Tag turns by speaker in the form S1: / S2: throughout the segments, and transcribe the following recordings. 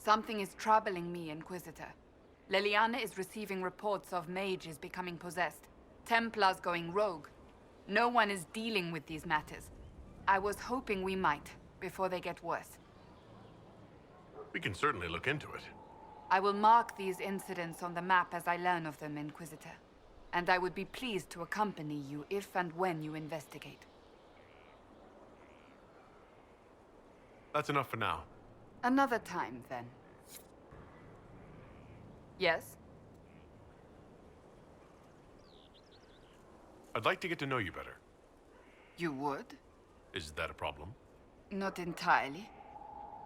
S1: Something is troubling me, Inquisitor. Leliana is receiving reports of mages becoming possessed, Templars going rogue. No one is dealing with these matters. I was hoping we might, before they get worse.
S2: We can certainly look into it.
S1: I will mark these incidents on the map as I learn of them, Inquisitor. And I would be pleased to accompany you if and when you investigate.
S2: That's enough for now.
S1: Another time, then. Yes?
S2: I'd like to get to know you better.
S1: You would?
S2: Is that a problem?
S1: Not entirely.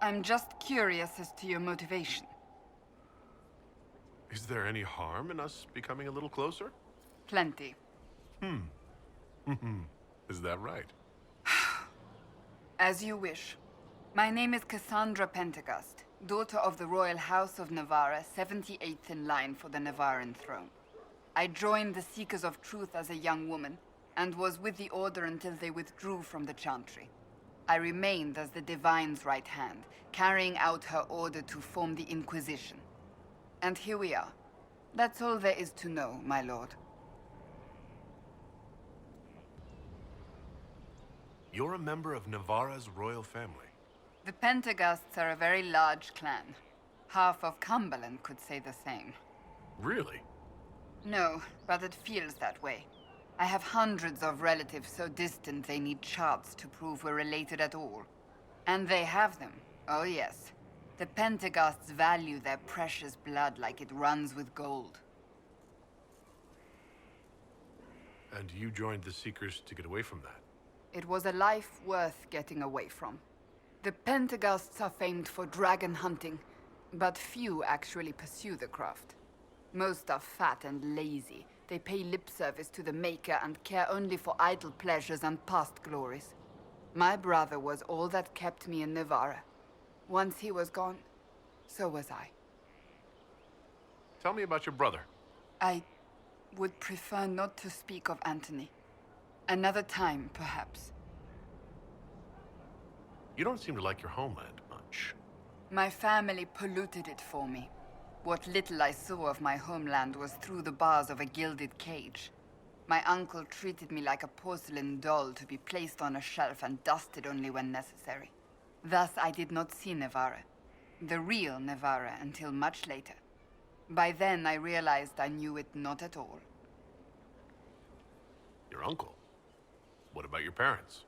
S1: I'm just curious as to your motivation.
S2: Is there any harm in us becoming a little closer?
S1: Plenty.
S2: Is that right?
S1: As you wish. My name is Cassandra Pentagast, daughter of the Royal House of Navarra, 78th in line for the Navarran throne. I joined the Seekers of Truth as a young woman, and was with the Order until they withdrew from the Chantry. I remained as the Divine's right hand, carrying out her order to form the Inquisition. And here we are. That's all there is to know, my lord.
S2: You're a member of Navarra's royal family.
S1: The Pentagasts are a very large clan. Half of Cumberland could say the same.
S2: Really?
S1: No, but it feels that way. I have hundreds of relatives so distant they need charts to prove we're related at all. And they have them. Oh yes. The Pentagasts value their precious blood like it runs with gold.
S2: And you joined the Seekers to get away from that?
S1: It was a life worth getting away from. The Pentagasts are famed for dragon hunting, but few actually pursue the craft. Most are fat and lazy. They pay lip service to the Maker and care only for idle pleasures and past glories. My brother was all that kept me in Navarra. Once he was gone, so was I.
S2: Tell me about your brother.
S1: I would prefer not to speak of Anthony. Another time, perhaps.
S2: You don't seem to like your homeland much.
S1: My family polluted it for me. What little I saw of my homeland was through the bars of a gilded cage. My uncle treated me like a porcelain doll to be placed on a shelf and dusted only when necessary. Thus I did not see Navarra, the real Navarra, until much later. By then I realized I knew it not at all.
S2: Your uncle? What about your parents?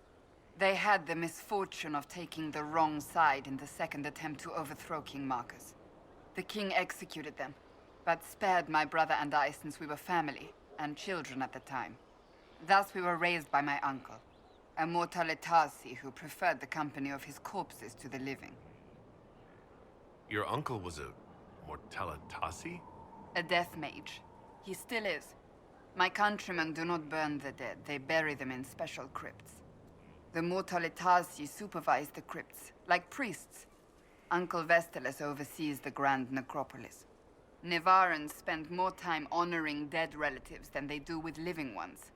S1: They had the misfortune of taking the wrong side in the second attempt to overthrow King Marcus. The king executed them, but spared my brother and I since we were family, and children at the time. Thus we were raised by my uncle, a Mortalitasi who preferred the company of his corpses to the living.
S2: Your uncle was a Mortalitasi?
S1: A death mage. He still is. My countrymen do not burn the dead, they bury them in special crypts. The Mortalitasi supervise the crypts, like priests. Uncle Vestalis oversees the grand necropolis. Navarrans spend more time honoring dead relatives than they do with living ones.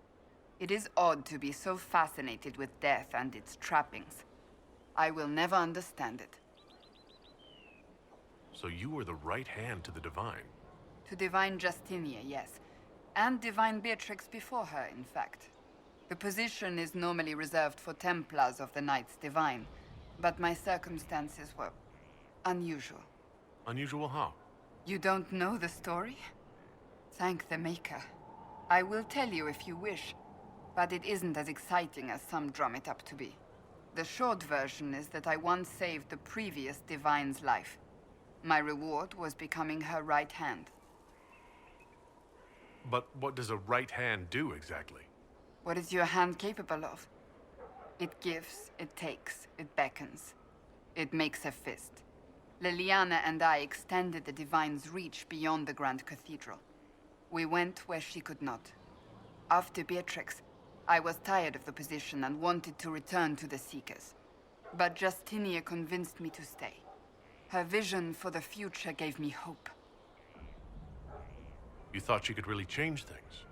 S1: It is odd to be so fascinated with death and its trappings. I will never understand it.
S2: So you were the right hand to the Divine?
S1: To Divine Justinia, yes. And Divine Beatrix before her, in fact. The position is normally reserved for Templars of the Knights Divine, but my circumstances were unusual.
S2: Unusual how?
S1: You don't know the story? Thank the Maker. I will tell you if you wish, but it isn't as exciting as some drum it up to be. The short version is that I once saved the previous Divine's life. My reward was becoming her right hand.
S2: But what does a right hand do exactly?
S1: What is your hand capable of? It gives, it takes, it beckons. It makes a fist. Liliana and I extended the Divine's reach beyond the Grand Cathedral. We went where she could not. After Beatrix, I was tired of the position and wanted to return to the Seekers. But Justinia convinced me to stay. Her vision for the future gave me hope.
S2: You thought she could really change things?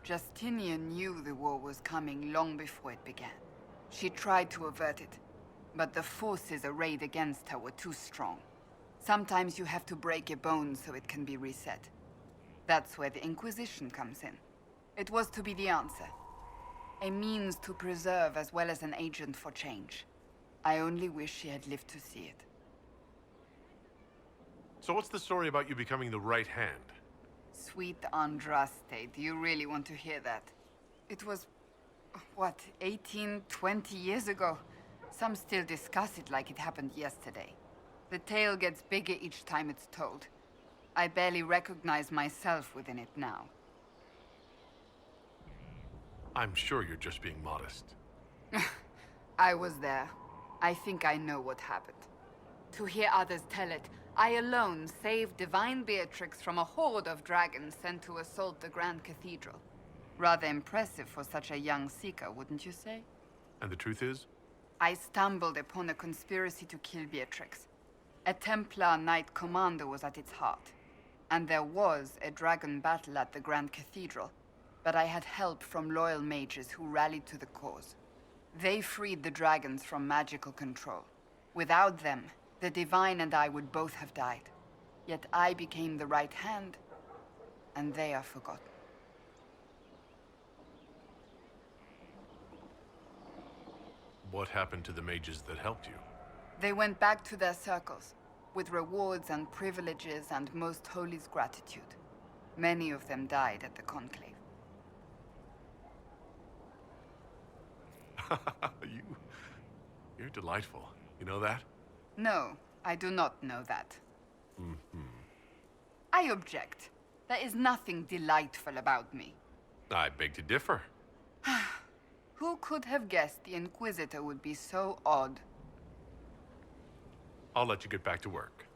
S1: Justinia knew the war was coming long before it began. She tried to avert it, but the forces arrayed against her were too strong. Sometimes you have to break a bone so it can be reset. That's where the Inquisition comes in. It was to be the answer. A means to preserve as well as an agent for change. I only wish she had lived to see it.
S2: So what's the story about you becoming the right hand?
S1: Sweet Andraste, do you really want to hear that? It was, what, 18, 20 years ago? Some still discuss it like it happened yesterday. The tale gets bigger each time it's told. I barely recognize myself within it now.
S2: I'm sure you're just being modest.
S1: I was there. I think I know what happened. To hear others tell it, I alone saved Divine Beatrix from a horde of dragons sent to assault the Grand Cathedral. Rather impressive for such a young seeker, wouldn't you say?
S2: And the truth is?
S1: I stumbled upon a conspiracy to kill Beatrix. A Templar Knight Commander was at its heart. And there was a dragon battle at the Grand Cathedral, but I had help from loyal mages who rallied to the cause. They freed the dragons from magical control. Without them, the Divine and I would both have died. Yet I became the right hand, and they are forgotten.
S2: What happened to the mages that helped you?
S1: They went back to their circles, with rewards and privileges and Most Holy's gratitude. Many of them died at the Conclave.
S2: You're delightful. You know that?
S1: No, I do not know that. I object. There is nothing delightful about me.
S2: I beg to differ.
S1: Who could have guessed the Inquisitor would be so odd?
S2: I'll let you get back to work.